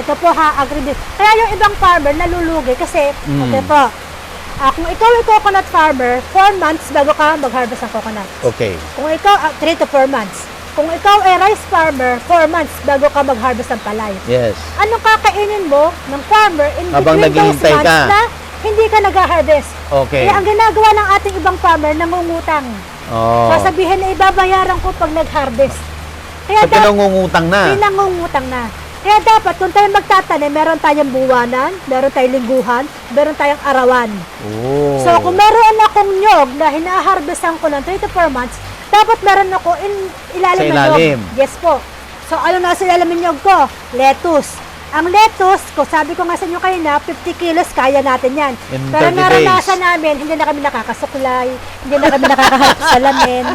Ito po ha, agribusiness. Kaya yung ibang farmer nalulugi kasi, okay po, kung ikaw ay coconut farmer, 4 months bago ka mag-harvest ng coconut. Okay. Kung ikaw, 3 to 4 months. Kung ikaw ay rice farmer, 4 months bago ka mag-harvest ng palay. Yes. Anong kakainin mo ng farmer in Habang between those naghihintay months ka. na hindi ka nag-harvest? Okay. Kaya ang ginagawa ng ating ibang farmer, nangungutang. Oh. Sasabihin na ibabayaran ko pag nag-harvest. Kaya So, pinangungutang na. pinangungutang na. Kaya dapat, kung tayo magtatanim, meron tayong buwanan, meron tayong lingguhan, meron tayong arawan. Oh. So, kung meron akong nyog na hina-harvestan ko ng 3 to 4 months, dapat meron ako ilalim Sa ng ilalim. nyog. Yes po. So, ano na sa ilalim ng nyog ko? Lettuce. Ang lettuce, ko sabi ko nga sa inyo kanina, 50 kilos, kaya natin yan. In Pero 30 naranasan namin, hindi na kami nakakasuklay, hindi na kami nakakaharap sa salamin.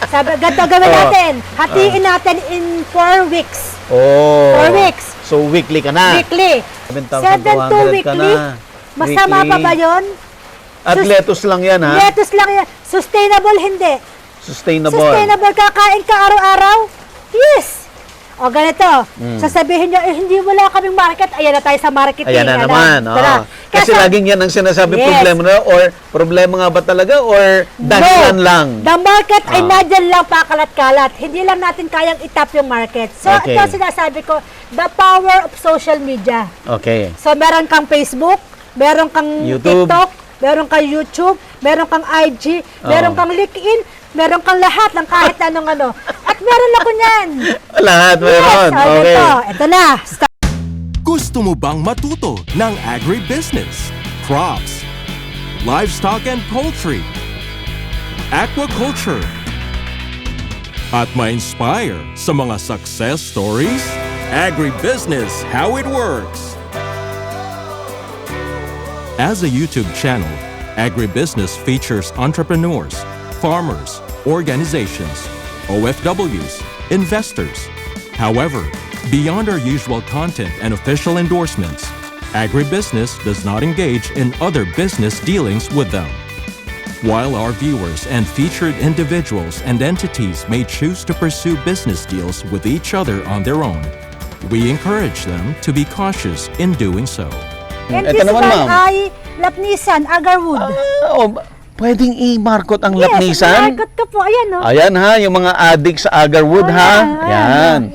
Sabi, ganito gawin natin. Hatiin natin in 4 weeks. Oh. 4 weeks. So, weekly ka na. Weekly. 7 to 7,200 ka weekly. na. Masama Weekly. pa ba yun? At lettuce lang yan, ha? Lettuce lang yan. Sustainable, hindi. Sustainable. Sustainable, kakain ka araw-araw? Yes. O ganito, sasabihin nyo, hindi wala kaming market, ayan na tayo sa marketing. Ayan na naman. Oh. Tara. Kasi laging yan ang sinasabi Yes. problema na, or problema nga ba talaga, or dahilan lang. The market ay nadyan lang pakalat-kalat. Hindi lang natin kayang itap yung market. So, Okay. ito sinasabi ko, the power of social media. Okay. So, meron kang Facebook, meron kang YouTube. TikTok, meron kang YouTube, meron kang IG, meron kang LinkedIn, meron kang lahat ng kahit anong ano. At meron ako niyan. Lahat meron. Yes, Okay. ito na. Gusto mo bang matuto ng agribusiness, crops, livestock and poultry, aquaculture, at ma-inspire sa mga success stories? Agribusiness, how it works. As a YouTube channel, Agribusiness features entrepreneurs, farmers, organizations, OFWs, investors. However, beyond our usual content and official endorsements, Agribusiness does not engage in other business dealings with them. While our viewers and featured individuals and entities may choose to pursue business deals with each other on their own, we encourage them to be cautious in doing so. And Ito this naman, one ma'am. ay Lapnisan, Agarwood. Pwedeng i-market ang Yes, lapnisan? market ko po. Ayan, no? Ayan ha, yung mga addict sa agarwood ha. Ayan.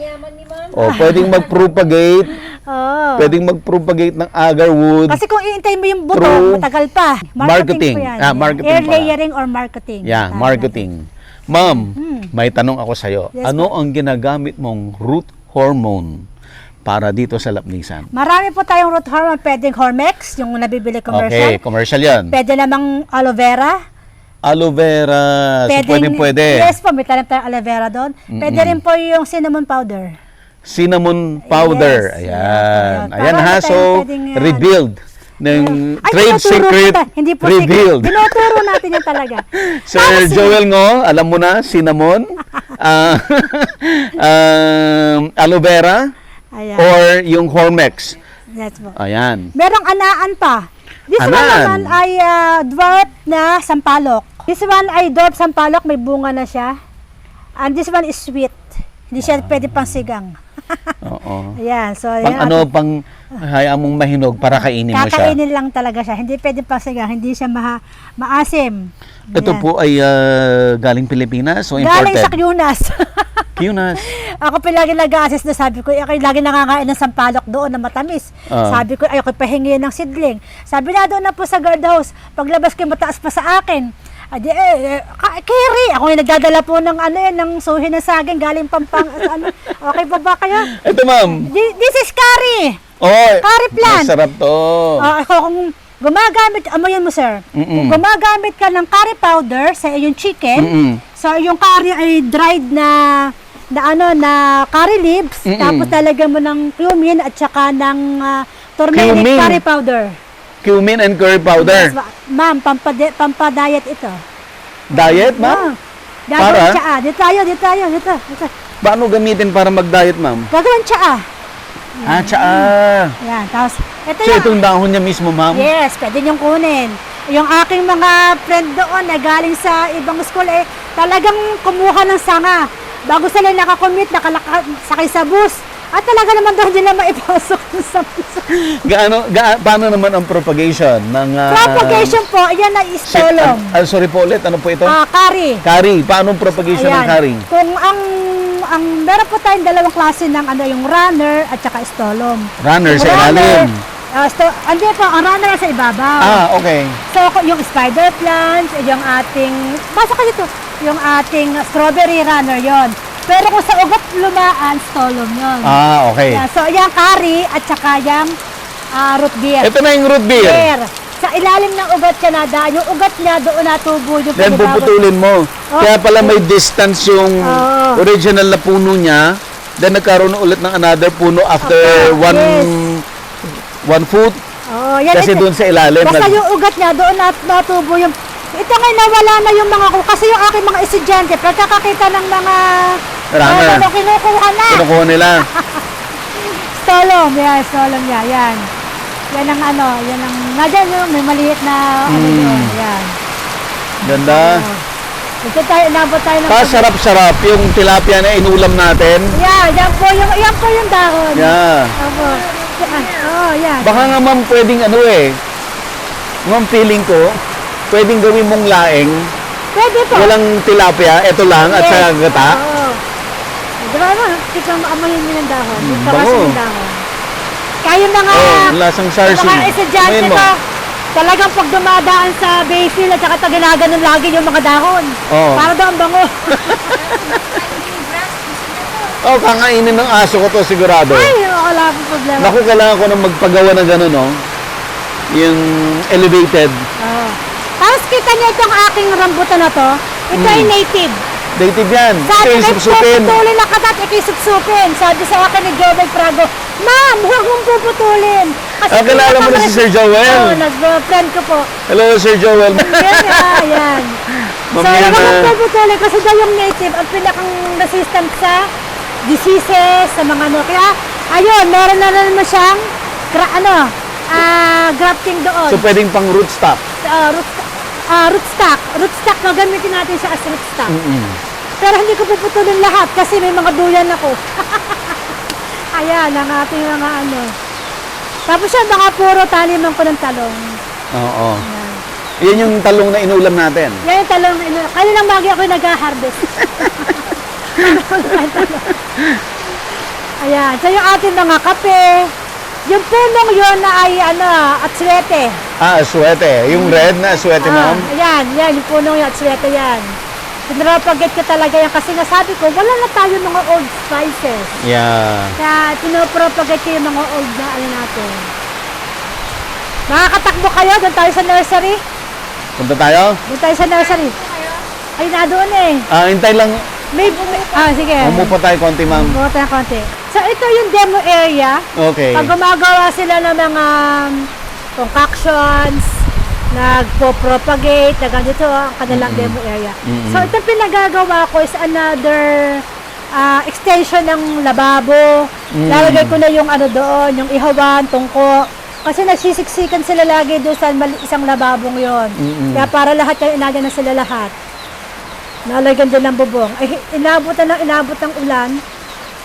O, pwedeng mag-propagate. Oh. Pwedeng mag-propagate ng agarwood. Kasi kung iintay mo yung buto, Through matagal pa. marketing. Po yan. Marketing Air pala. layering or marketing. Yeah, Tama marketing. Ma'am, may tanong ako sa'yo. Yes, Ano ang ginagamit mong root hormone para dito sa lapnisan? natin. Marami po tayong root hormone. Pwedeng Hormex, yung nabibili commercial. Okay, commercial yan. Pwede namang aloe vera. Aloe vera. So, pwede. Yes po, may tanim tayong aloe vera doon. Pwede rin po yung cinnamon powder. Cinnamon powder. Yes, Ayan. yes. Ayan Para ha, tayo so pwedeng, rebuild ng Ay, trade tinuturo secret kita. Hindi po revealed. secret. Tinuturo natin yan talaga. Sir Tapos, Joel Ngo, alam mo na, cinnamon, aloe vera, Ayan. or yung Hormex. Yes po. Ayan. Merong anaan pa. This one Anaan. naman ay dwarf na sampalok. This one ay dwarf sampalok, may bunga na siya. And this one is sweet. Hindi siya pwede pang sigang. Oo. Ayan, so Pang ayan, ano, pang hayaan mong mahinog para kainin mo siya. kakainin lang talaga siya. Hindi pwede pang sigang, hindi siya maasim. Ito Ayan. po ay galing Pilipinas o Galing imported? sa Cunas. Cunas. Ako lagi nag-assist na sabi ko, ako lagi nakakain ng sampalok doon na matamis. Sabi ko, ayoko pahingi ng sidling. Sabi na doon na po sa guardhouse, paglabas ko mataas pa sa akin. Adi, carry. Ako yung nagdadala po ng ng suhi ng saging galing ano. Okay pa ba kayo? Ito ma'am. This is curry. Oh, Curry plant. masarap to. Ako kung gumagamit, amoyan mo sir, kung gumagamit ka ng curry powder sa iyong chicken, so yung curry ay dried na curry leaves, tapos talagyan mo ng cumin at saka ng turmeric Cumin? curry powder. Cumin and curry powder. Yes, ma'am, pampa-diet ito. Diet, ma'am? Gagawin Para? tsaa. Dito tayo. Paano gamitin para mag-diet, ma'am? Gagawin tsaa. Tsaa. Yan, tapos, ito So, yan. itong dahon niya mismo, ma'am? Yes, pwede niyong kunin. Yung aking mga friend doon na galing sa ibang school, talagang kumuha ng sanga. Bago sila nakakommit, sakay sa bus, At talaga naman doon nila maipasok yung sa piso. Paano naman ang propagation ng... Propagation po, yan ay stolom. sorry po ulit, ano po ito? Kari. Kari. Paano ang propagation ng kari? Kung ang meron po tayong dalawang klase ng yung runner at saka stolom. Runner Yung sa ilalim. Hindi po, ang runner sa ibabaw. Okay. So, yung spider plants, yung ating, basta kasi ito, yung ating strawberry runner yon. Pero kung sa ugat lumaan, stolom yun. Okay. Yeah, so, yung curry at saka yung root beer. Ito na yung root beer. Sa ilalim ng ugat siya nadaan. Yung ugat niya doon natubo yung Then puputulin mo. Kaya pala may distance yung original na puno niya. Then nagkaroon ulit ng another puno after one foot. Yan Kasi doon sa ilalim. Basta yung ugat niya doon natubo yung... Ito ngayon nawala na yung mga... Kasi yung aking mga estudyante, pagkakakita ng mga... Runner. Kinukuha na. Kinukuha nila. Stolom. Stolom niya. Yan. Yan ang yan ang... Nadyan yung may maliit na yun. Yan. Ganda. Ito tayo, inabot tayo ng... Sarap-sarap yung tilapia na inulam natin. Yan po yung dahon. Yeah. Opo. Yan. Baka nga ma'am pwedeng ma'am feeling ko, pwedeng gawin mong laing. Pwede po. Walang tilapia, ito lang at sa gata. Oo. Diba mo, tikang amoyin mo ng dahon. Bango. Yung dahon. Kayo na nga, lasang sarsing. mga estudyante Amoyin mo. ko, talagang pag dumadaan sa basil at saka ginaganon lagi yung mga dahon. Para daw ang bango. Kakainin ng aso ko to sigurado. Ay, wala pong problema. Naku, kailangan ko nang magpagawa ng gano'n, no? Yung elevated. Tapos kita niyo itong aking rambutan na to. Ito ay native. Native yan. Sabi Ito yung ko, supsupin. puputulin na katat, ikisupsupin. Sabi sa akin ni Joel Prago, Ma'am, huwag mong puputulin. Kilala mo na si Sir Joel. Nag-friend ko po. Hello, Sir Joel. Yan. So, huwag mong puputulin kasi daw yung native ang pinakang resistant sa diseases, sa mga Kaya, ayun, meron na naman siyang grafting doon. So, pwedeng pang rootstock. Rootstock, gagamitin natin siya as rootstock. Pero hindi ko puputulin lahat kasi may mga duyan ako. Ayan, ang ating mga Tapos siya, mga puro taliman ko ng talong. Oo. Yan yung talong na inulam natin. Yan yung talong na inulam. Kaninang magi ako nag-harvest. Ayan, so yung ating mga kape. Yung punong yun na ay atsuete. Aswete. Yung red na aswete, ma'am. Yan, yung punong yung atsuete yan. Pinapagit ko talaga yan kasi nasabi ko, wala na tayo mga old spices. Yeah. Kaya pinapropagate ko yung mga old na natin. Makakatakbo kayo, doon tayo sa nursery. Punta tayo? Doon tayo sa nursery. Ay, na doon eh. Hintay lang. Sige. Umupo tayo konti, ma'am. Umupo tayo konti. So, ito yung demo area. Okay. Pag gumagawa sila ng mga concoctions, nagpo-propagate, na ganito ang kanilang demo area. So, ito pinagagawa ko is another extension ng lababo. Lalagay ko na yung doon, yung ihawan, tungko. Kasi nagsisiksikan sila lagi doon sa isang lababong yon. Kaya para lahat kayo inagyan na sila lahat. Nalagyan din ng bubong. Ay, inabot ng ulan,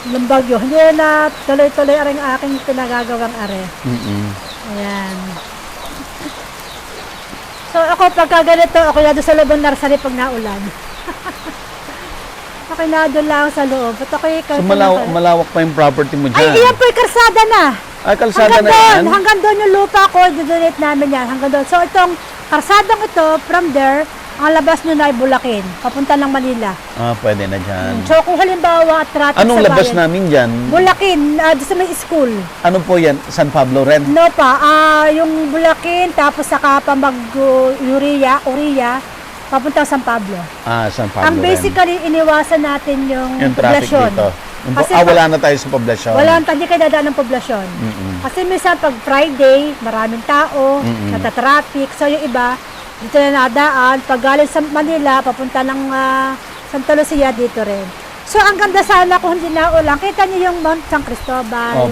ng bagyo. Hindi na tuloy-tuloy ang aking pinagagawang are. Ayan. So ako pagka ganito, ako na doon sa loob ng nursery pag naulan. Ako na doon lang sa loob. Ba't ako So malawak pa yung property mo dyan? Ay, iyan po yung karsada na. Kalsada na yan? Hanggang doon yung lupa ko, didonate namin yan. Hanggang doon. So itong karsadang ito, from there, ang labas nyo na ay Bulacan, papunta ng Manila. Pwede na dyan. So kung halimbawa traffic Anong sa labas bayan, namin dyan? Bulacan, doon sa may school. Ano po yan? San Pablo rin? No pa, yung Bulacan, tapos saka pa Uria, papunta sa San Pablo. San Pablo Ang basically, iniwasan natin yung traffic poblasyon. dito. Kasi wala na tayo sa poblasyon. Wala, hindi kayo dadaan ng poblasyon. Kasi minsan pag Friday, maraming tao, nata-traffic. So yung iba, dito na nadaan. Pag galing sa Manila, papunta ng Santa Lucia, dito rin. So ang ganda sana kung hindi na ulan. Kita niyo yung Mount San Cristobal,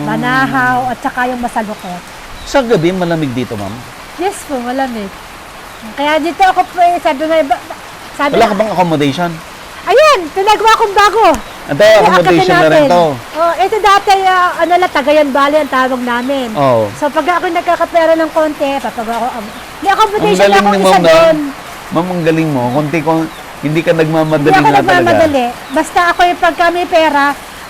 Banahaw, at saka yung Masalukot. Sa gabi, malamig dito, ma'am? Yes po, malamig. Kaya dito ako po, sabi Wala ka bang accommodation? Ayan, pinagawa kong bago. Ito, accommodation na rin to. Oh, ito dati, ano lang, Tagayan Valley ang tawag namin. Oo. So, pag ako nagkakapera ng konti, papagawa ko. May Ang accommodation galing ako ni isa Ma'am na. doon. Ma'am, ang galing mo. Kunti ko, hindi ka Hindi nagmamadali ako nga talaga. nagmamadali. Basta ako yung pagka may pera,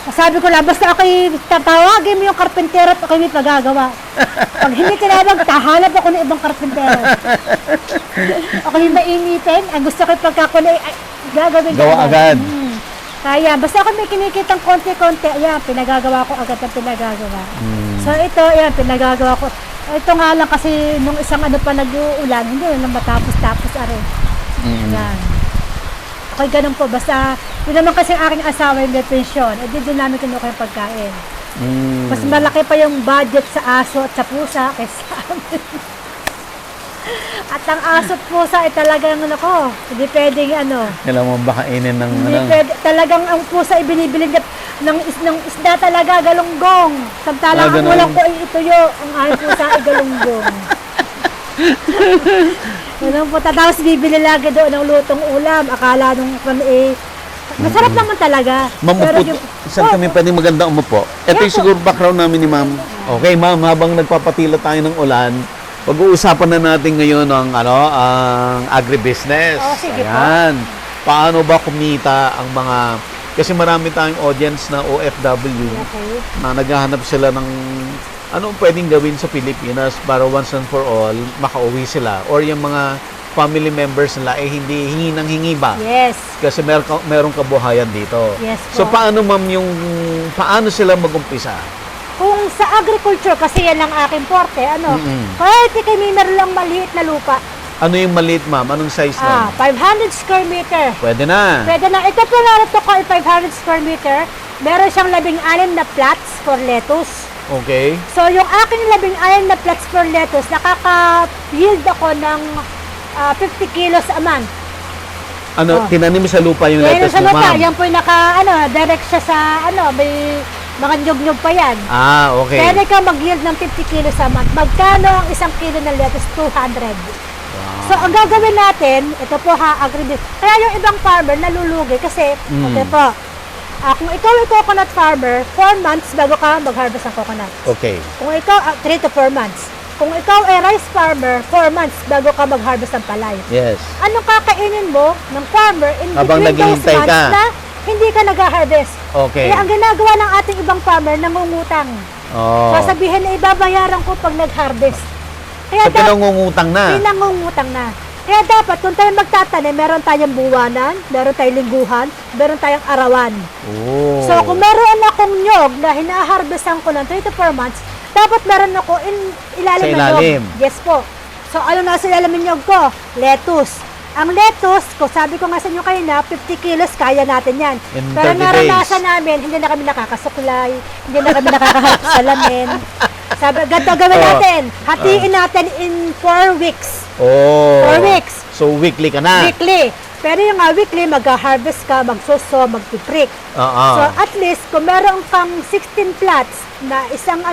sabi ko lang, basta ako yung tatawagin mo yung karpentero at ako yung may pagagawa. Pag hindi tinawag, tahanap ako ng ibang karpentero. Ako yung mainitin, ang gusto ko yung pagka ko na gagawin ko. Gawa agad. Kaya, basta ako may kinikitang konti-konti, ayan, pinagagawa ko agad ang pinagagawa. So ito, ayan, pinagagawa ko. Ito nga lang kasi nung isang ano pa nag-uulan, hindi na matapos-tapos arin. Ayan. Okay, ganun po. Basta, yun naman kasi aking asawa yung may pensyon. Eh, din namin kinuha yung pagkain. Mas malaki pa yung budget sa aso at sa pusa kaysa sa amin. At ang aso at pusa ay talagang ano ko, hindi pwedeng ano. Kailangan mo bakainin ng Hindi pwede, talagang ang pusa ay binibili ng isda talaga, galunggong. Samtala ang ganun. ulam ko ay ituyo, ang aking pusa ay galunggong. Ganun po, tapos bibili lagi doon ng lutong ulam. Akala nung masarap naman talaga. Ma'am, upo, saan kami pwedeng maganda umupo? Ito yung siguro background namin ni Ma'am. Okay, Ma'am, habang nagpapatila tayo ng ulan, pag-uusapan na natin ngayon ang agribusiness. Oh, sige po. Ayan. Paano ba kumita ang mga... Kasi marami tayong audience na OFW Okay. na naghahanap sila ng anong pwedeng gawin sa Pilipinas para once and for all makauwi sila. Or yung mga family members nila ay hindi hingi ng hingi ba? Yes. Kasi merong kabuhayan dito. Yes So po. paano ma'am paano sila mag-umpisa? Kung sa agriculture, kasi yan ang aking forte, ano, kahit ikay meron lang maliit na lupa, Ano yung maliit ma'am? Anong size na? 500 square meter. Pwede na. Pwede na. Ito po narito ko ay 500 square meter. Meron siyang 16 na plots for lettuce. Okay. So, yung aking 16 na plots for lettuce, nakaka-yield ako ng 50 kilos a month. Ano, tinanim sa lupa yung Yan lettuce sa mo lupa, ma'am? yan po yung direct siya sa, may mga nyug-nyug pa yan. Ah, okay. Pwede ka mag-yield ng 50 kilos a month. Magkano ang isang kilo ng lettuce? 200. So, ang gagawin natin, ito po agribusiness. Kaya yung ibang farmer nalulugi kasi, okay po, kung ikaw ay coconut farmer, 4 months bago ka mag-harvest ng coconut. Okay. Kung ikaw, 3 to 4 months. Kung ikaw ay rice farmer, 4 months bago ka mag-harvest ng palay. Yes. Anong kakainin mo ng farmer in Habang between those naghihintay months ka. na hindi ka nag-harvest? Okay. Kaya ang ginagawa ng ating ibang farmer, nangungutang. Oh. Sasabihin na ibabayaran ko pag nag-harvest. Kaya So, pinangungutang na. pinangungutang na. Kaya dapat, kung tayo magtatanim, meron tayong buwanan, meron tayong lingguhan, meron tayong arawan. Oh. So, kung meron akong nyog na hinaharvestan ko ng 3 to 4 months, dapat meron ako ilalim Sa ng ilalim. nyog. Yes po. So, ano na sa ilalim ng nyog ko? Lettuce. Ang lettuce, ko sabi ko nga sa inyo kayo na, 50 kilos, kaya natin yan. In Pero 30 naranasan namin, hindi na kami nakakasuklay, hindi na kami nakakaharap sa salamin. Sabi, ganito gawin natin. Hatiin natin in 4 weeks. Oh. 4 weeks. So, weekly ka na. Weekly. Pero yung weekly, mag-harvest ka, magsuso, magpiprick. Oo. So, at least, kung meron kang 16 plots na isang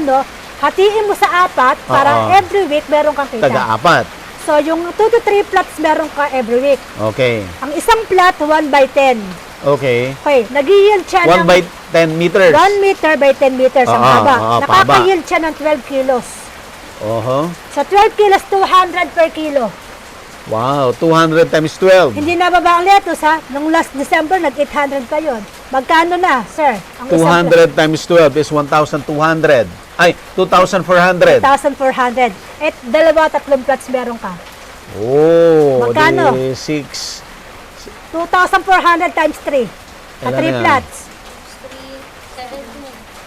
hatiin mo sa 4 para every week meron kang kita. Taga-apat. So, yung 2 to 3 plots meron ka every week. Okay. Ang isang plot, 1 by 10. Okay. Okay, nag-yield siya 1 by 10 meters. 1 meter by 10 meters ang haba. pahaba. Nakaka-yield siya ng 12 kilos. Oho. Sa 12 kilos, 200 per kilo. Wow, 200 times 12. Hindi na baba ang lettuce ha. Nung last December, nag-800 pa yun. Magkano na, sir? Ang 200 times 12 is 1,200. Ay, 2,400. 1,400. At 2-3 plots meron ka. Oh, Magkano? 6. 2,400 times 3. Sa Kailan 3 yan? plots.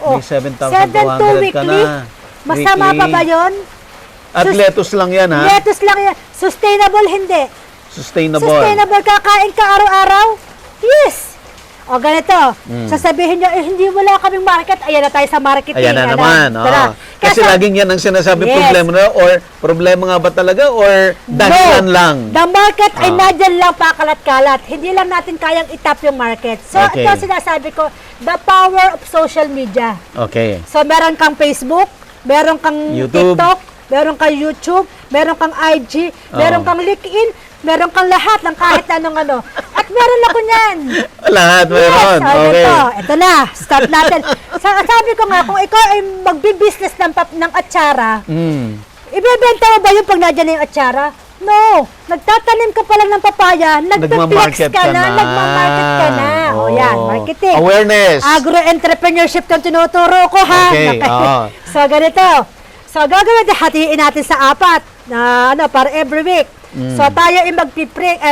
May 7,200 weekly. ka na. Masama Weekly. pa ba yun? At lettuce lang yan, ha? Lettuce lang yan. Sustainable, hindi. Sustainable. Sustainable, kakain ka araw-araw? Yes. O ganito, sasabihin nyo, hindi wala kaming market, ayan na tayo sa marketing. Ayan na naman. Tara. Kasi laging yan ang sinasabi Yes. problema na, or problema nga ba talaga, or dahilan lang. The market ay nadyan lang pakalat-kalat. Hindi lang natin kayang itap yung market. So, Okay. ito sinasabi ko, the power of social media. Okay. So, meron kang Facebook, meron kang YouTube. TikTok, meron kang YouTube, meron kang IG, meron kang LinkedIn, Meron kang lahat ng kahit anong ano. At meron ako niyan. Lahat meron. Yes, Okay. ito na, start natin. Sabi ko nga, kung ikaw ay magbi-business ng atsara, ibebenta mo ba yung pag nandiyan na yung atsara? No. Nagtatanim ka pa lang ng papaya, nagpe-flex ka na, nagmamarket ka na. O yan, marketing. Awareness. Agro-entrepreneurship yung tinuturo ko, ha? Okay, oo. So, ganito. So, gagawin, hatiin natin sa 4 na, para every week. So, tayo ay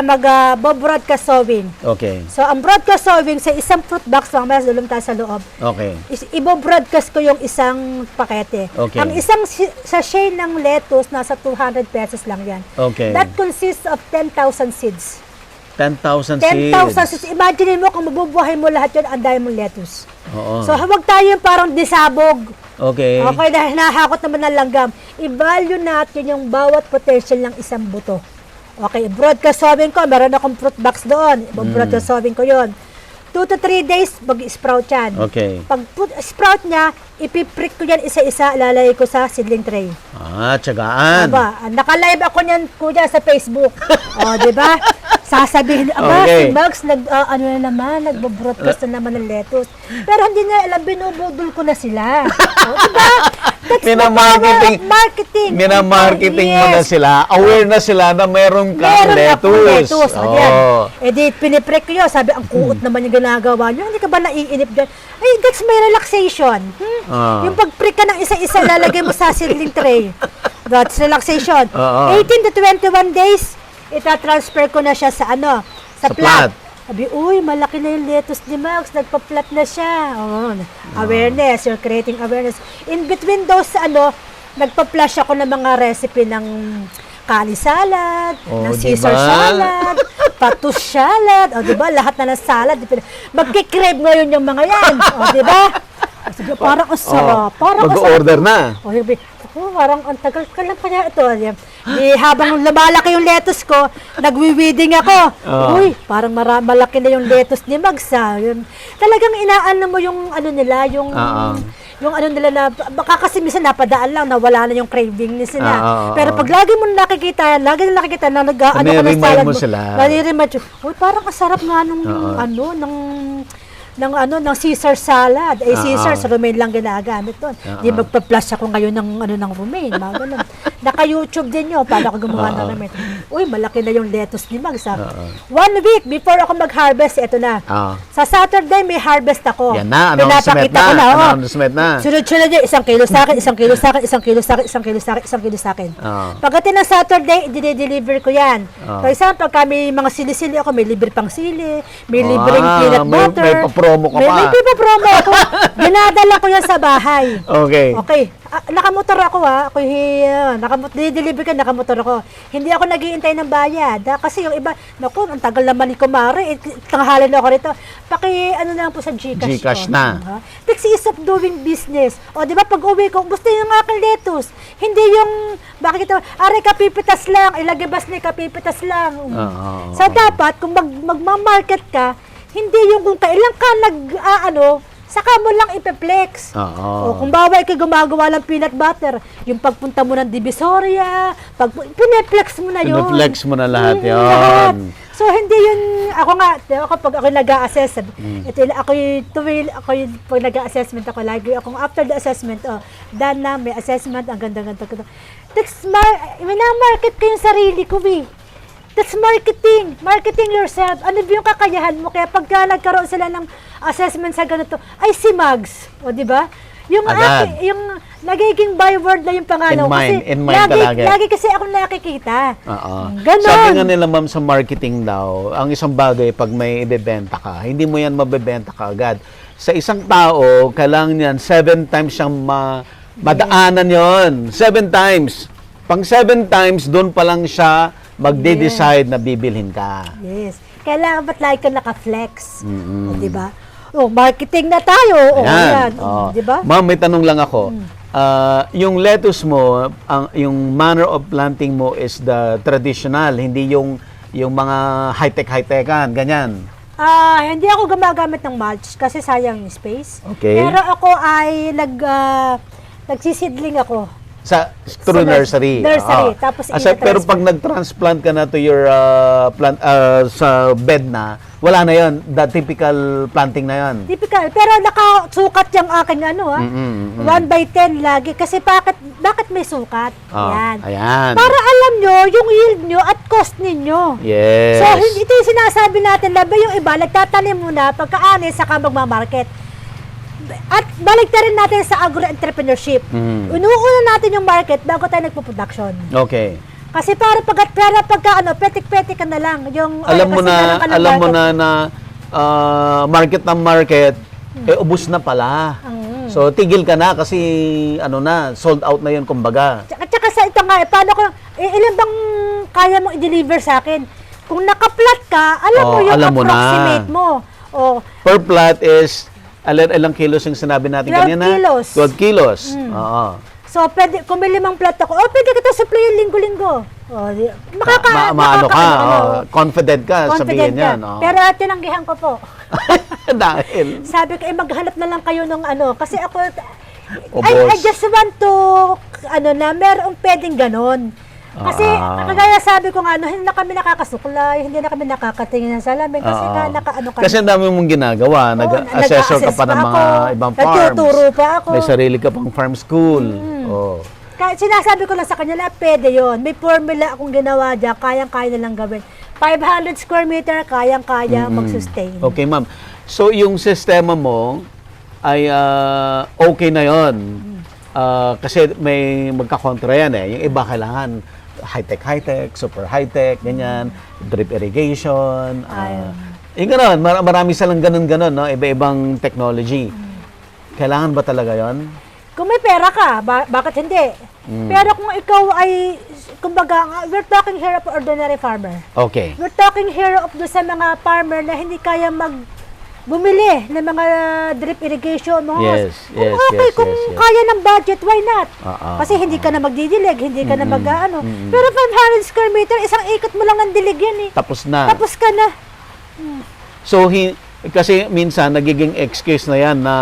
mag-broadcast sowing. Okay. So, ang broadcast sowing sa isang fruit box, mamaya dulong tayo sa loob, Okay. ibo-broadcast ko yung isang pakete. Okay. Ang isang sachet ng lettuce, nasa 200 pesos lang yan. Okay. That consists of 10,000 seeds. 10,000 10,000 seeds. seeds. Imagine mo kung mabubuhay mo lahat yun, ang dami mong lettuce. Oo. So, huwag tayo yung parang disabog. Okay. Okay, dahil nahakot naman ng langgam. I-value natin yung bawat potential ng isang buto. Okay, broadcast sowing ko, meron akong fruit box doon. Broadcast sowing ko yon. 2 to 3 days, mag-sprout yan. Okay. Pag sprout niya, ipiprick ko yan isa-isa, lalagay ko sa seedling tray. Tsagaan. Aba, naka-live ako niyan, kuya, sa Facebook. O, di ba? Sasabihin, Okay. si Max, nagbo-broadcast na naman ng lettuce. Pero hindi na alam, binubudol ko na sila. O, di ba? That's the Minamarketing. power of marketing. Minamarketing mo na Yes. sila. Aware na sila na meron kang Meron akong lettuce. lettuce. O, yan. Eh di, piniprek ko yun. Sabi, ang kuot naman yung ginagawa nyo. Hindi ka ba naiinip dyan? Ay, that's my relaxation. Yung pag-prick ka ng isa-isa, lalagay mo sa seedling tray. That's relaxation. 18 to 21 days, itatransfer ko na siya sa sa plat. Sabi, uy, malaki na yung lettuce ni Max, nagpa-plat na siya. Awareness, you're creating awareness. In between those, nagpa-flash ako ng mga recipe ng kani salad, ng Caesar diba? salad, patus salad, diba? Lahat na ng salad. Magkikrave ngayon yung mga yan. Diba? Sige, parang ang sarap. Parang ang sarap. Mag-order na. Parang ang tagal ka lang kaya ito. Habang lumalaki yung lettuce ko, nagwi-weeding ako. Uy, parang malaki na yung lettuce ni Mags. Talagang inaano mo yung nila, yung nila na, baka kasi minsan napadaan lang, nawala na yung craving ni sila. Pero pag lagi mo nakikita na nag-ano ka ng salad mo, nare-remind mo, uy, parang kasarap nga ng Caesar salad. Caesar sa romaine lang ginagamit doon. Di magpa-plus ako ngayon ng romaine. Mga ganun. Naka-YouTube din yun. Paano ako gumawa ng romaine. Uy, malaki na yung lettuce ni Mags. 1 week before ako mag-harvest, ito na. Sa Saturday, may harvest ako. Yan na, announcement na. Announcement na. Sunod-sunod niya, 1 kilo sa akin, 1 kilo sa akin, 1 kilo sa akin, 1 kilo sa akin, 1 kilo sa akin. Pagdating ng Saturday, i-deliver ko yan. For example, kami mga sili-sili ako, may libre pang sili, may libreng peanut butter. Promo ka pa. May promo ako. Dinadala ko yan sa bahay. Okay. Okay. Nakamotor ako deliver ka, nakamotor ako. Hindi ako naghihintay ng bayad. Kasi yung iba, naku, ang tagal naman ni Kumare. Tanghalan ako rito. Na lang po sa Gcash. Gcash ko. na. That's ease of doing business. O, di ba, pag uwi ko, gusto yung aking lettuce. Hindi yung, bakit ito, kapipitas lang, ilagibas ni kapipitas lang. So, dapat, kung magmamarket ka, hindi yung kung kailan ka saka mo lang ipeplex. O kung bawal ka gumagawa ng peanut butter, yung pagpunta mo ng Divisoria, pineplex mo na yun. Pineplex mo na lahat yun. Lahat. So, hindi yun, pag ako nag-a-assess, pag nag-a-assessment ako, lagi akong after the assessment, done na, may assessment, ang ganda-ganda. Minamarket ko yung sarili ko, That's marketing. Marketing yourself. Ano ba yung kakayahan mo? Kaya pagka nagkaroon sila ng assessment sa ganito, ay si Mags. O, di ba? Yung nagiging byword na yung pangalan. In mind talaga. Lagi kasi ako nakikita. Ganon. Sabi nga nila, ma'am, sa marketing daw, ang isang bagay, pag may ibebenta ka, hindi mo yan mabebenta ka agad. Sa isang tao, kailangan yan, 7 times siyang madaanan yon. 7 times. Pang 7 times, doon pa lang siya magde-decide na bibilhin ka. Yes. Kailangan ba't lagi ka naka-flex? O, diba? Marketing na tayo. Yan. Diba? Ma'am, may tanong lang ako. Yung lettuce mo, yung manner of planting mo is the traditional, hindi yung mga high-tech-high-techan, ganyan. Hindi ako gumagamit ng mulch kasi sayang yung space. Okay. Pero ako ay nagsisidling ako. through nursery. Nursery. Oo. Tapos Pero pag nag-transplant ka na to your plant sa bed na, wala na yon, the typical planting na yon. Typical. Pero nakasukat yung aking 1/10 lagi. Kasi bakit may sukat? Ayan. Ayan. Para alam nyo yung yield nyo at cost ninyo. Yes. So, ito yung sinasabi natin, labi yung iba, nagtatanim muna, pagka-ani, saka magmamarket. At baliktarin natin sa agro-entrepreneurship. Inuuna natin yung market bago tayo nagpo-production. Okay. Kasi pagka petik-petik ka na lang. Yung, Alam mo na market ng market, ubus na pala. So, tigil ka na kasi, sold out na yun, kumbaga. At saka sa ito nga, paano ilan bang kaya mong i-deliver sa akin? Kung naka-plot ka, alam mo yung approximate mo. Per plot is, ilang kilos yung sinabi natin 12 kanina? kilos. 12 kilos. Oo. So, kung may 5 plot ako, pwede kita supplyan linggo-linggo. Confident ka, sabihin yan. Pero tinanggihan ko po. Dahil? Sabi ko, maghanap na lang kayo ng kasi ako, Boss. I just want to, merong pwedeng ganon. Kasi, kagaya sabi ko nga, hindi na kami nakakasuklay, hindi na kami nakakatingin ng salamin, kasi Kasi ang dami mong ginagawa, nag-assessor ka pa ng mga ibang farms. Nagtuturo pa ako. May sarili ka pang farm school. Sinasabi ko lang sa kanya na pwede yun. May formula akong ginawa dyan, kayang-kaya nilang gawin. 500 square meter, kayang-kaya mag-sustain. Okay, ma'am. So, yung sistema mo ay okay na yon. Kasi may magkakontra yan eh. Yung iba kailangan high-tech, super high-tech, ganyan, drip irrigation. Yung gano'n, marami silang ganun-ganun, no? Iba-ibang technology. Kailangan ba talaga yon? Kung may pera ka, bakit hindi? Pero kung ikaw ay, kumbaga, we're talking here of ordinary farmer. Okay. We're talking here of sa mga farmer na hindi kaya bumili ng mga drip irrigation, mga hose. Kung kaya ng budget, why not? Kasi hindi ka na magdidilig, hindi ka na Pero 500 square meter, isang ikot mo lang ng dilig yan eh. Tapos na. Tapos ka na. So, kasi minsan, nagiging excuse na yan na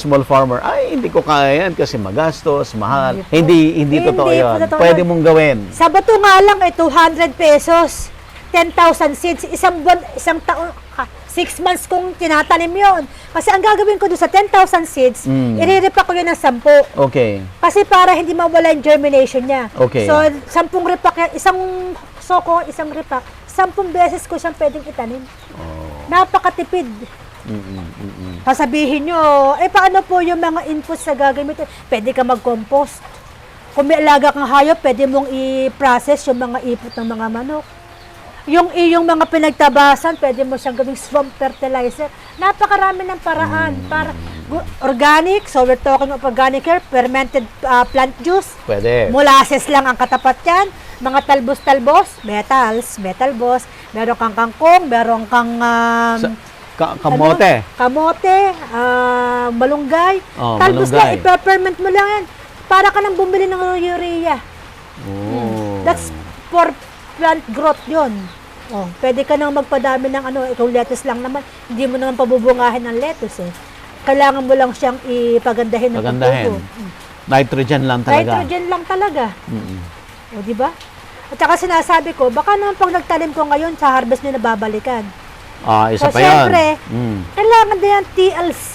small farmer, hindi ko kaya yan kasi magastos, mahal. Hindi totoo yan. Pwede mong gawin. Sa bato nga lang, 200 pesos. 10,000 seeds, isang taon, 6 months kong tinatanim yon. Kasi ang gagawin ko doon sa 10,000 seeds, iriripa ko yun ng 10. Okay. Kasi para hindi mawala yung germination niya. Okay. So, 10 ripak yan, isang soko, isang ripak, 10 beses ko siyang pwedeng itanim. Napakatipid. Sasabihin nyo, paano po yung mga inputs na gagamitin? Pwede ka mag-compost. Kung may alaga kang hayop, pwede mong i-process yung mga ipot ng mga manok. Yung iyong mga pinagtabasan, pwede mo siyang gawing swamp fertilizer. Napakarami ng paraan para organic, so we're talking of organic here, fermented plant juice. Pwede. Molasses lang ang katapat yan. Mga talbos-talbos, metal boss, meron kang kangkong, meron kang kamote. Malunggay. Talbos malunggay. lang, ipe-ferment mo lang yan. Para ka nang bumili ng urea. That's for plant growth yun. Pwede ka nang magpadami ng ikaw lettuce lang naman, hindi mo naman pabubungahin ng lettuce eh. Kailangan mo lang siyang ipagandahin ng tubo. Nitrogen lang talaga. Nitrogen lang talaga. O, di ba? At saka sinasabi ko, baka naman pag nagtanim ko ngayon, sa harvest nyo nababalikan. Isa pa syempre, yan. kailangan din yung TLC.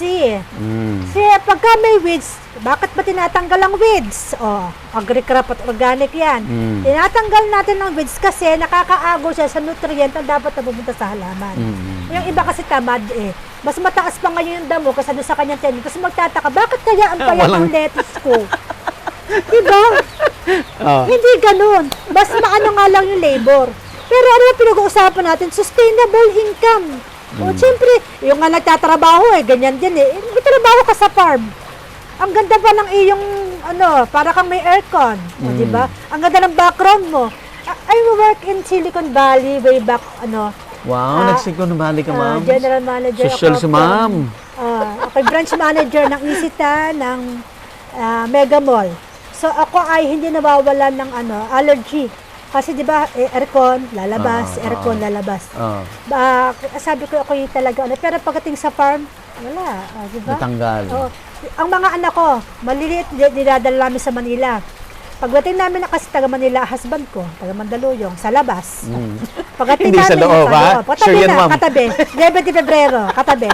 Kasi pagka may weeds, bakit ba tinatanggal ang weeds? Agri-crop at organic yan. Tinatanggal natin ng weeds kasi nakakaago siya sa nutrient na dapat na pupunta sa halaman. Yung iba kasi tamad eh. Mas mataas pa ngayon yung damo kasi doon sa kanyang tenement. Kasi magtataka, bakit kaya ang payat ng lettuce ko? Diba? Hindi ganun. Mas maano nga lang yung labor. Pero ano yung pinag-uusapan natin? Sustainable income. Siyempre, yung nga nagtatrabaho ganyan din eh. May trabaho ka sa farm. Ang ganda pa ng iyong, para kang may aircon. Diba? Ang ganda ng background mo. I work in Silicon Valley way back, Wow, nag-Silicon Valley ka, ma'am. General manager Social si ma'am. Ako branch manager ng Isita, ng Mega Mall. So, ako ay hindi nawawalan ng allergy. Kasi di ba, aircon, lalabas, aircon, lalabas. Sabi ko ako yung talaga, pero pagdating sa farm, Wala, di ba? Natanggal. Oo. Ang mga anak ko, maliliit, dinadala namin sa Manila. Pagdating namin na kasi taga Manila, husband ko, taga Mandaluyong, sa labas. Pagdating Hindi sa loob, ha? Katabi Sure yan, na, ma'am. katabi. 11 de Febrero, katabi.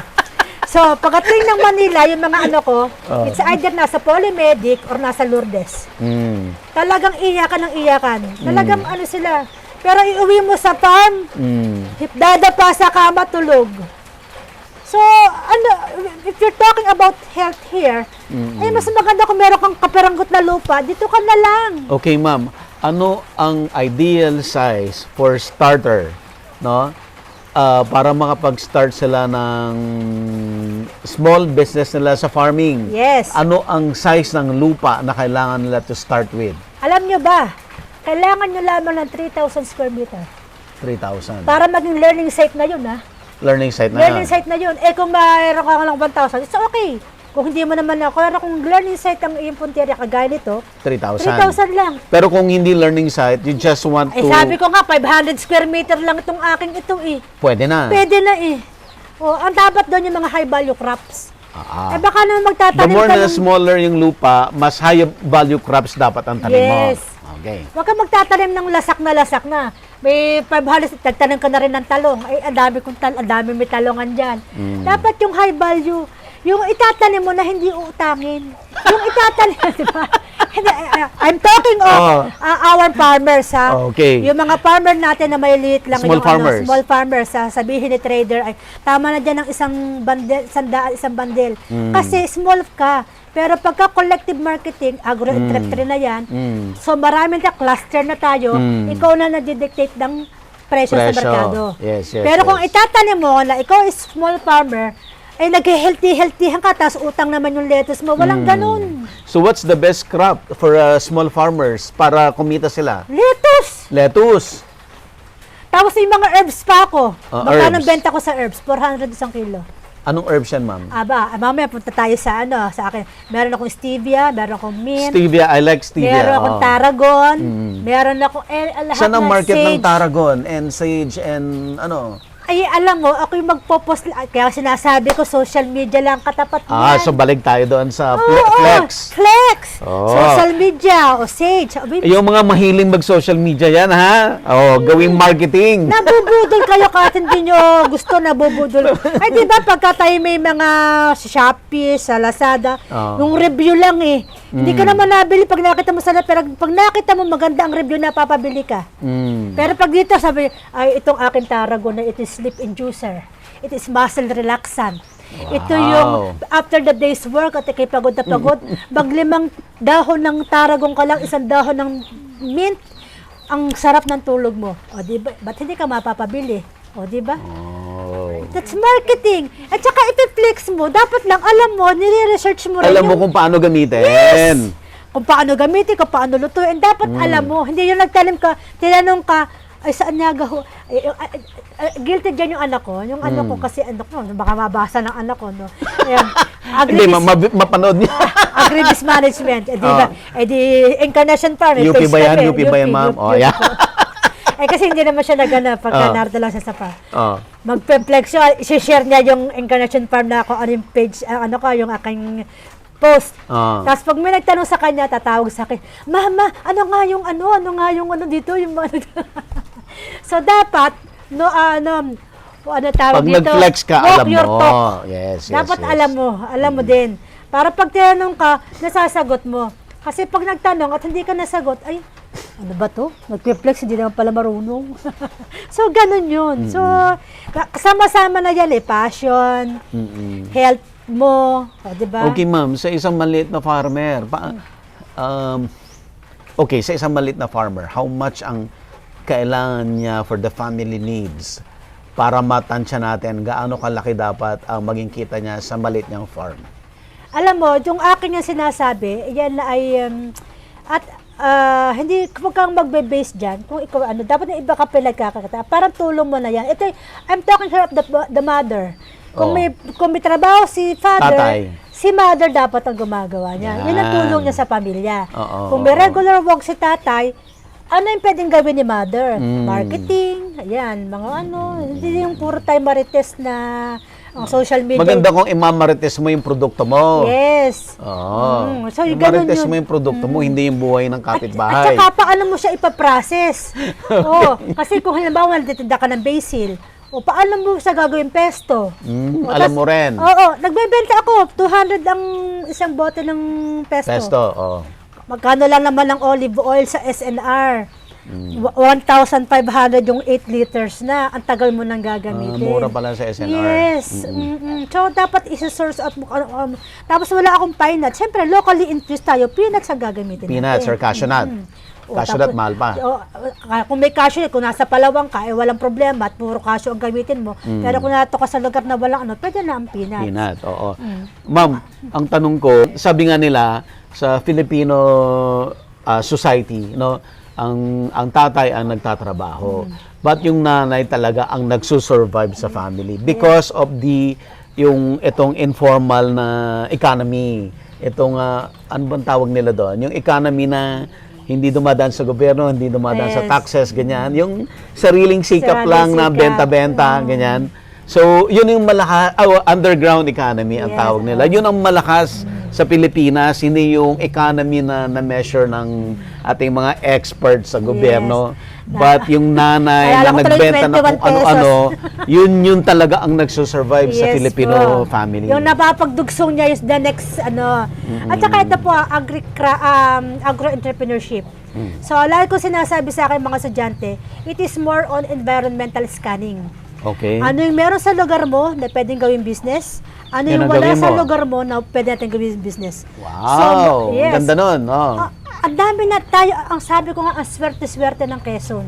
So, pagdating ng Manila, yung mga ano ko, it's either nasa Polymedic or nasa Lourdes. Mm. Talagang iyakan ng iyakan. Talagang ano sila. Pero iuwi mo sa farm, dadapa sa kama, tulog. So, ano, if you're talking about health here, ay mas maganda kung meron kang kaperanggot na lupa, dito ka na lang. Okay, ma'am. Ano ang ideal size for starter, no? Para makapag-start sila ng small business nila sa farming. Yes. Ano ang size ng lupa na kailangan nila to start with? Alam nyo ba, kailangan nyo lamang ng 3,000 square meter 3,000. para maging learning site na yun, ha? Learning site na Learning yan. site na yun. Eh, kung mayroon ka lang 1,000, it's okay. Kung hindi mo naman ako, pero kung learning site ang iyong punteriya kagaya nito, 3,000. 3,000 lang. Pero kung hindi learning site, you just want Eh, to... sabi ko nga, 500 square meter lang itong aking ito eh. Pwede na. Pwede na eh. O, ang dapat doon yung mga high value crops. Eh, baka naman The magtatanim more ka na ng... smaller yung lupa, mas high value crops dapat ang tanim mo. Yes. Okay. Huwag ka magtatanim ng lasak na. May 500, tagtanim ka na rin ng talong. Ay, ang dami may talongan dyan. Dapat yung high value, yung itatanim mo na hindi uutangin. Yung itatanim, di ba? I'm talking of our farmers, ha? Okay. Yung mga farmer natin na may liit lang. Small yung, farmers. Small farmers, ha? Sabihin ni trader, ay, tama na dyan ng isang bandel. Kasi small ka. Pero pagka collective marketing, agro-entrepreneur na yan, so marami na cluster na tayo, ikaw na nag-dictate ng presyo sa merkado. Yes, Pero kung yes. itatanim mo na ikaw is small farmer, ay nag-healthy-healthyhan ka, tapos utang naman yung lettuce mo, walang ganun. So what's the best crop for small farmers para kumita sila? Lettuce! Lettuce. Tapos yung mga herbs pa ako. Magkano herbs. benta ko sa herbs? 400 isang kilo. Anong herbs yan, ma'am? Mamaya punta tayo sa sa akin. Meron akong stevia, meron akong mint, Stevia. I like stevia. meron akong tarragon, meron akong lahat Saan ang na market ng sage. tarragon and sage and ano? Ay, alam mo, ako yung magpo-post, kaya sinasabi ko, social media lang katapat niyan. So balik tayo doon sa Oo, flex. Flex! Oo. Social media, o sage. Yung mga mahiling mag-social media yan, ha? Gawing marketing. Nabubudol kayo kahit hindi nyo gusto, nabubudol. Ay, di ba pagka tayo may mga sa Shopee, sa Lazada, yung review lang eh. Hindi ka naman nabili pag nakita mo sa pero pag nakita mo maganda ang review na papabili ka. Pero pag dito sabi, ay itong akin tarragon na it is sleep inducer. It is muscle relaxant. Ito yung after the day's work at ikay pagod na pagod, maglimang dahon ng tarragon ka lang, isang dahon ng mint, ang sarap ng tulog mo. O di ba? Ba't hindi ka mapapabili? O di ba? That's marketing. At saka ipi-flex mo, dapat lang alam mo, nire-research mo rin Alam mo yung kung paano gamitin. Yes! Kung paano gamitin, kung paano lutuin, dapat alam mo. Hindi yung nagtanim ka, tinanong ka, ay saan niya gaho? Guilty dyan yung anak ko. Yung anak ko kasi, baka mabasa ng anak ko, no? Ayan, Hindi, mapanood niya. agribusiness management. Eh, di ba? Eh, di, Incarnation Farm. UP ba yan? UP ba yan, ma'am? Yeah. Eh, kasi hindi naman siya nagana pagka narito lang siya sa farm. Mag-flex siya, i-share niya yung Incarnation Farm na ako, ano yung page, yung aking post. Tapos pag may nagtanong sa kanya, tatawag sa akin, Mama, ano nga yung dito, yung mga So, dapat, tawag Pag dito, nag-flex ka, walk alam your mo. talk. Yes. Dapat alam mo din. Para pag tinanong ka, nasasagot mo. Kasi pag nagtanong at hindi ka nasagot, ay, ano ba to? Nag-flex, hindi naman pala marunong. So, ganun yun. So, kasama-sama na yan passion, health mo, di ba? Okay, ma'am. Sa isang maliit na farmer, sa isang maliit na farmer, how much ang kailangan niya for the family needs para matansya natin gaano kalaki dapat ang maging kita niya sa maliit niyang farm? Alam mo, yung akin yung sinasabi, yan na ay, hindi, huwag kang magbe-base dyan. Kung ikaw, dapat na iba ka pinagkakakita. Parang tulong mo na yan. Ito, I'm talking here of the mother. Kung may trabaho si father, Tatay. si mother dapat ang gumagawa niya. Yan ang tulong niya sa pamilya. Kung may Oo. regular work si tatay, ano yung pwedeng gawin ni mother? Marketing, ayan, mga hindi yung puro tayo marites na Ang social media. Maganda kung imamarites mo yung produkto mo. Yes. Oo. So, yung ganun Imamarites yun. mo yung produkto mo, hindi yung buhay ng At kapitbahay. saka paano mo siya ipaprocess? Oo, kasi kung halimbawa nagtitinda ka ng basil, o paano mo siya gagawin pesto? O, Alam mo rin. Oo, nagbebenta ako. 200 ang isang bote ng pesto. Pesto, oh. Magkano lang naman ang olive oil sa SNR? 1,500 yung 8 liters na. Ang tagal mo nang gagamitin. Mura pala sa SNR. Yes. So, dapat isa-source out mo. Tapos wala akong pine nut. Siyempre, locally infused tayo. Peanuts ang gagamitin Peanuts natin. or cashew nut. Cashew nut, mahal pa. Kung may cashew, kung nasa Palawang ka, walang problema at puro cashew ang gamitin mo. Pero kung nato ka sa lugar na walang pwede na ang peanuts. Peanut, oo. Ma'am, ang tanong ko, sabi nga nila sa Filipino society, no, ang tatay ang nagtatrabaho. But yung nanay talaga ang nagsusurvive sa family because of itong informal na economy. Itong, ano bang tawag nila doon? Yung economy na hindi dumadaan sa gobyerno, hindi dumadaan sa taxes, ganyan. Yung sariling sikap lang na benta-benta, ganyan. So, yun yung malakas, underground economy ang tawag nila. Yun ang malakas sa Pilipinas, hindi yung economy na measure ng ating mga experts sa gobyerno. But yung nanay na nagbenta na kung ano-ano, yun talaga ang nagsusurvive sa Filipino family. Yung napapagdugsong niya is the next, At saka ito po, agro-entrepreneurship. So, lalo ko sinasabi sa akin mga estudyante, it is more on environmental scanning. Okay. Ano yung meron sa lugar mo na pwedeng gawing business? Ano Yan yung ang wala gawin sa mo. lugar mo na pwede natin gawing business? Wow! yes. Ganda nun. Oh. Ang dami na tayo, ang sabi ko nga, ang swerte-swerte ng Quezon.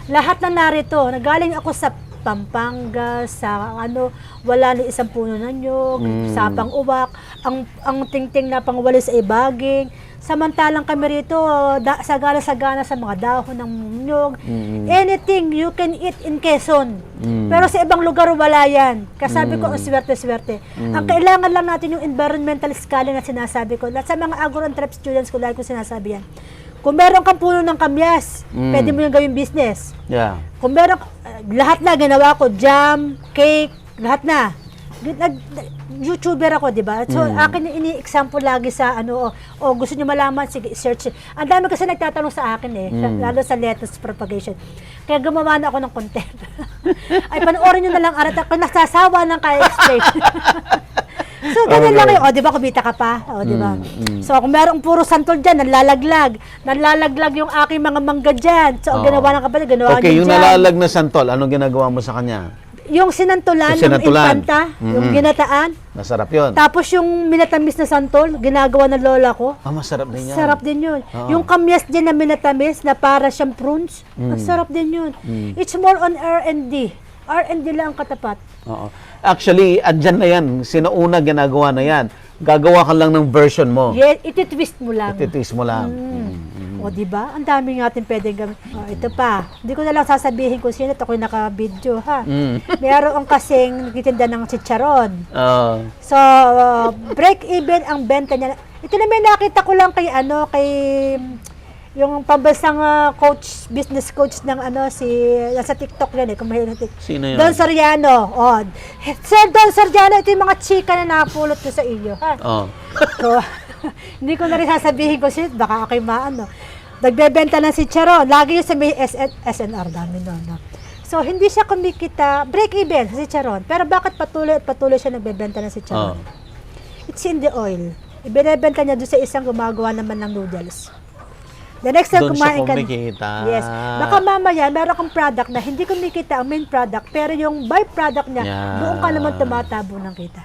Lahat na narito, nagaling ako sa Pampanga, sa wala ni isang puno ng nyog, sa Pang-uwak, ang tingting na pangwali sa ibaging. Samantalang kami rito, sagana-sagana sa mga dahon ng nyog. Anything you can eat in Quezon. Pero sa ibang lugar, wala yan. Kasabi ko, ang swerte-swerte. Ang kailangan lang natin yung environmental scaling na sinasabi ko. Sa mga agro-entrep students ko, lagi ko sinasabi yan. Kung meron kang puno ng kamyas, pwede mo yung gawing business. Yeah. Kung meron, lahat na ginawa ko, jam, cake, lahat na. YouTuber ako, di ba? So, akin yung ini-example lagi sa gusto nyo malaman, sige, search. Ang dami kasi nagtatanong sa akin lalo sa lettuce propagation. Kaya gumawa na ako ng content. Ay, panoorin nyo na lang, arat ako, nasasawa ng kaya explain. So, ganun lang yun. O, di ba, kumita ka pa? O, di ba? So, kung merong puro santol dyan, nanlalaglag yung aking mga mangga dyan. So, ang ginawa ng kapatid, ginawa Okay, niyo yung dyan. nalalag na santol, anong ginagawa mo sa kanya? Yung sinantulan, Yung sinantulan. yung infanta, yung ginataan. Masarap yun. Tapos yung minatamis na santol, ginagawa ng lola ko. Masarap din yan. Sarap din yun. Yung kamyas din na minatamis, na para siyang prunes, masarap din yun. It's more on R&D. R&D lang ang katapat. Oo. Actually, andyan na yan. Sinauna ginagawa na yan. Gagawa ka lang ng version mo. Yes, iti-twist mo lang. Ititis mo lang. O, di ba? Ang dami natin pwedeng gawin. O, ito pa. Hindi ko na lang sasabihin kung sino. Ako'y naka-video, ha? Meron kasing nagtitinda ng chicharon. So, break-even ang benta niya. Ito na may nakita ko lang kay yung pambansang business coach ng nasa TikTok yan kung mahilig sa TikTok. Sino yun? Don Soriano. Oh. Sir Don Soriano, ito yung mga chika na napulot ko sa iyo, ha? So, hindi ko na rin sasabihin ko sino, baka ako'y nagbebenta ng si Charon. Lagi yun sa may SNR namin doon. No? So, hindi siya kumikita, break-even si Charon. Pero bakit patuloy at patuloy siya nagbebenta ng si Charon? It's in the oil. Ibinebenta niya doon sa isang gumagawa naman ng noodles. The next time Doon kumain siya ka, kumikita. yes. Baka mamaya, meron kang product na hindi kumikita ang main product, pero yung byproduct niya, doon ka naman tumatabo ng kita.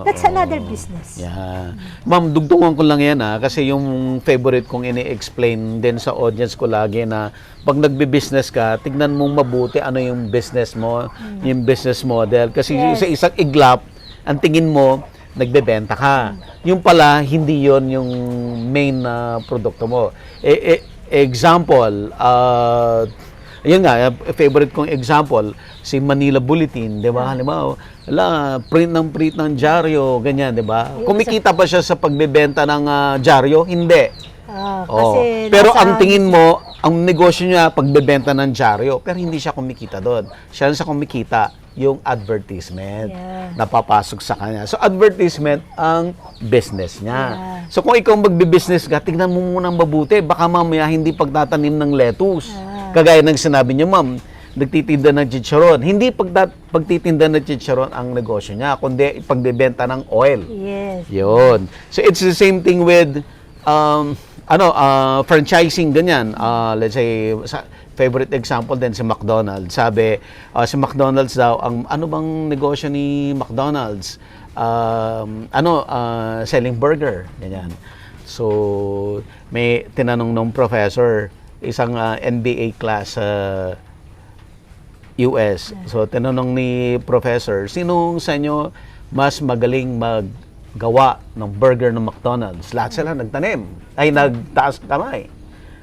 That's another business. Yeah. Ma'am, dugtungan ko lang yan kasi yung favorite kong ini-explain din sa audience ko lagi na pag nagbi-business ka, tignan mong mabuti ano yung business mo, yung business model. Kasi sa isang iglap, ang tingin mo, nagbebenta ka. Yung pala, hindi yon yung main produkto mo. Example, yun nga, favorite kong example, si Manila Bulletin, di ba? Halimbawa, print ng dyaryo, ganyan, di ba? Kumikita pa siya sa pagbebenta ng dyaryo? Hindi. Kasi Pero ang tingin mo, ang negosyo niya pagbebenta ng dyaryo, pero hindi siya kumikita doon. Siya sa kumikita yung advertisement Yeah. na papasok sa kanya. So, advertisement ang business niya. Yeah. So, kung ikaw magbi-business ka, tignan mo munang mabuti. Baka mamaya hindi pagtatanim ng lettuce. Kagaya ng sinabi niyo, ma'am, nagtitinda ng chicharon. Hindi pagtitinda ng chicharon ang negosyo niya, kundi pagbebenta ng oil. Yes. Yun. So, it's the same thing with franchising, ganyan. Let's say, favorite example din si McDonald's. Sabi, si McDonald's daw, ano bang negosyo ni McDonald's? Selling burger. Ganyan. So, may tinanong nung professor, isang NBA class sa US. So, tinanong ni professor, sinong sa inyo mas magaling maggawa ng burger ng McDonald's? Lahat sila nagtanim. Nagtaas kamay.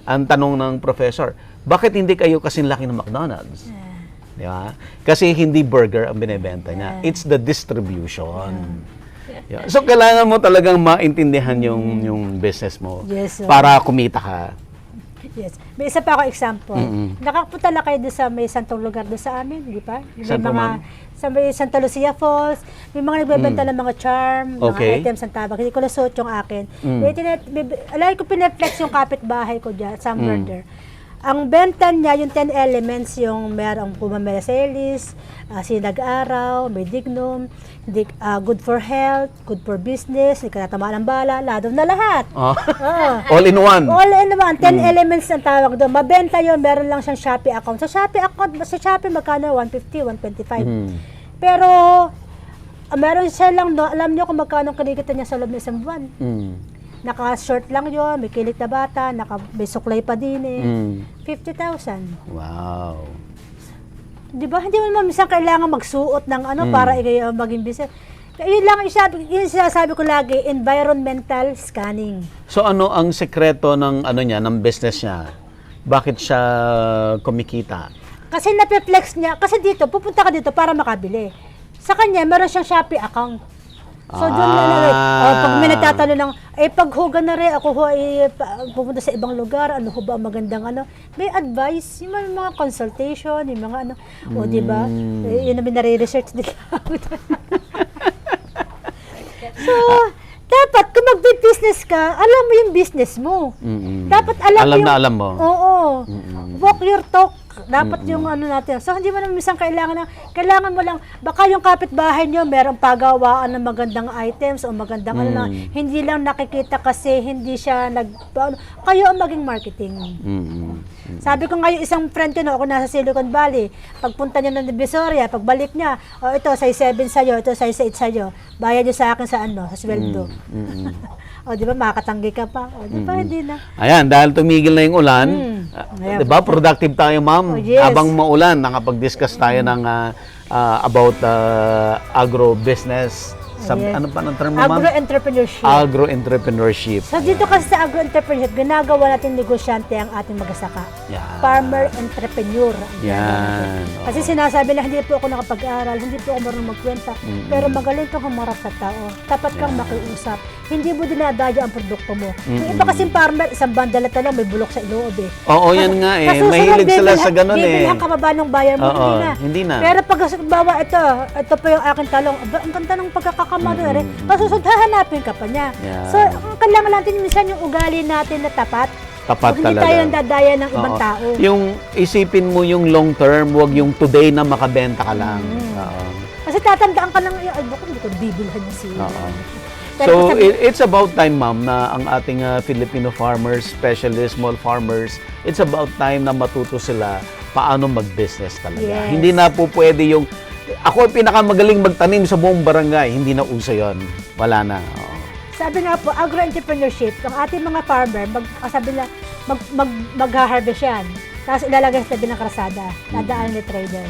Ang tanong ng professor, bakit hindi kayo kasing laki ng McDonald's? Di ba? Kasi hindi burger ang binebenta niya. It's the distribution. Yeah. So, kailangan mo talagang maintindihan yung business mo Yes, sir. para kumita ka. Yes. May isa pa ako example. Nakapunta na kayo doon sa may santong lugar doon sa amin, di ba? May Saan po, ma'am? sa may Santa Lucia Falls, may mga nagbebenta ng mga charm, Okay. mga items ng tabak. Hindi ko lasot yung akin. Alay ko pineflex yung kapitbahay ko dyan, sa murder. Ang benta niya, yung 10 elements, yung merong pumamelaselis, sinag-araw, may dignum, good for health, good for business, hindi ka natamaan ng bala, ladong na lahat. Oo. All in one. All in one. 10 elements ang tawag doon. Mabenta yun, meron lang siyang Shopee account. Sa Shopee, magkano? 150, 125. Pero, meron siya lang, alam niyo kung magkano kinikita niya sa loob ng isang buwan. Naka-short lang yun, may kilit na bata, may suklay pa din eh. 50,000. Wow. Di ba? Hindi mo naman minsan kailangan magsuot ng para ikaw maging business. Yun lang, yun sinasabi ko lagi, environmental scanning. So ano ang sekreto ng ng business niya? Bakit siya kumikita? Kasi napeflex niya, kasi dito, pupunta ka dito para makabili. Sa kanya, meron siyang Shopee account. So, doon pag may nagtatanong ng, pag huga na rin, ako pupunta sa ibang lugar, ano ho ba ang magandang may advice, yung mga consultation, yung mga o di ba? Yun namin nare-research din. So, dapat kung mag-business ka, alam mo yung business mo. Dapat alam mo. Oo. Walk your talk. Dapat yung natin. So, hindi mo naman minsan kailangan mo lang, baka yung kapitbahay nyo, merong pagawaan ng magandang items o magandang hindi lang nakikita kasi hindi siya kayo ang maging marketing. Sabi ko ngayon, isang friend ko ako nasa Silicon Valley, pagpunta niya ng Divisoria, pagbalik niya, ito, size 7 sa'yo, ito, size 8 sa'yo, bayad niyo sa akin sa sa sweldo. O, di ba, makakatanggi ka pa. O, di ba, hindi na. Ayan, dahil tumigil na yung ulan, di ba, productive tayo, ma'am. Yes. Habang maulan, nakapag-discuss tayo ng about agro-business. Ano pa ng term mo, ma'am? Agro-entrepreneurship. Agro-entrepreneurship. So, dito kasi sa agro-entrepreneurship, ginagawa natin negosyante ang ating magsasaka. Yan. Farmer-entrepreneur. Yan. Kasi sinasabi na hindi po ako nakapag-aral, hindi po ako marunong magkwenta, pero magaling kang humarap sa tao. Tapat kang makiusap. Hindi mo dinadaya ang produkto mo. Yung iba kasing farmer, isang bandalata lang, may bulok sa iloob eh. Oo, yan nga eh. Mahilig sila sa ganun eh. Bibilhan ka ba ng bayan mo? Oo, Hindi na. hindi na. Pero pag bawa ito pa yung aking talong, ang ganda ng pagkakakamado na rin, kasusod, hahanapin ka pa niya. Yeah. So, ang kailangan natin minsan yung ugali natin na tapat. Tapat Hindi talaga. tayo dadaya ng ibang Oo. tao. Yung isipin mo yung long term, wag yung today na makabenta ka lang. Oo. Kasi tatandaan ka lang, ay, baka hindi ko bibilhan yung siya. Oo. Pero So, it's about time, ma'am, na ang ating Filipino farmers, especially small farmers, it's about time na matuto sila paano mag-business talaga. Yes. Hindi na po pwede yung, ako ang pinakamagaling magtanim sa buong barangay, hindi na uso yun. Wala na. Oo. Sabi nga po, agro-entrepreneurship, ang ating mga farmer, mag-harvest yan. Tapos ilalagay sa tabi ng krasada, dadaan ni trader.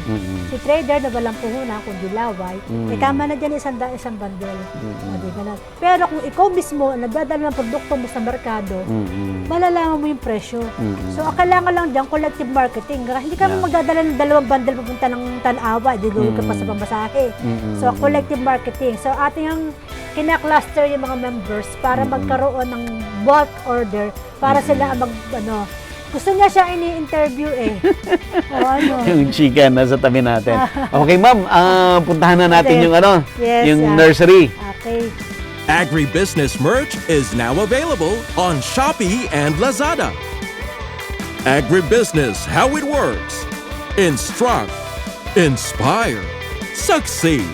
Si trader na walang puhunan, kundi laway, tama na dyan isang bandel. Pero kung ikaw mismo, nagdadala ng produkto mo sa merkado, malalaman mo yung presyo. So, ang kailangan lang dyan, collective marketing. Hindi ka magdadala ng 2 bandel papunta ng Tanawa, diluwi ka pa sa pamasahe. So, collective marketing. So, ating ang kina-cluster yung mga members para magkaroon ng bulk order para sila Gusto niya siya ini-interview eh. O ano. Yung chika na sa tabi natin. Okay, ma'am, puntahan na natin Okay. yung ano, Yes, yung nursery. Okay. Agribusiness merch is now available on Shopee and Lazada. Agribusiness, how it works. Instruct, inspire, succeed.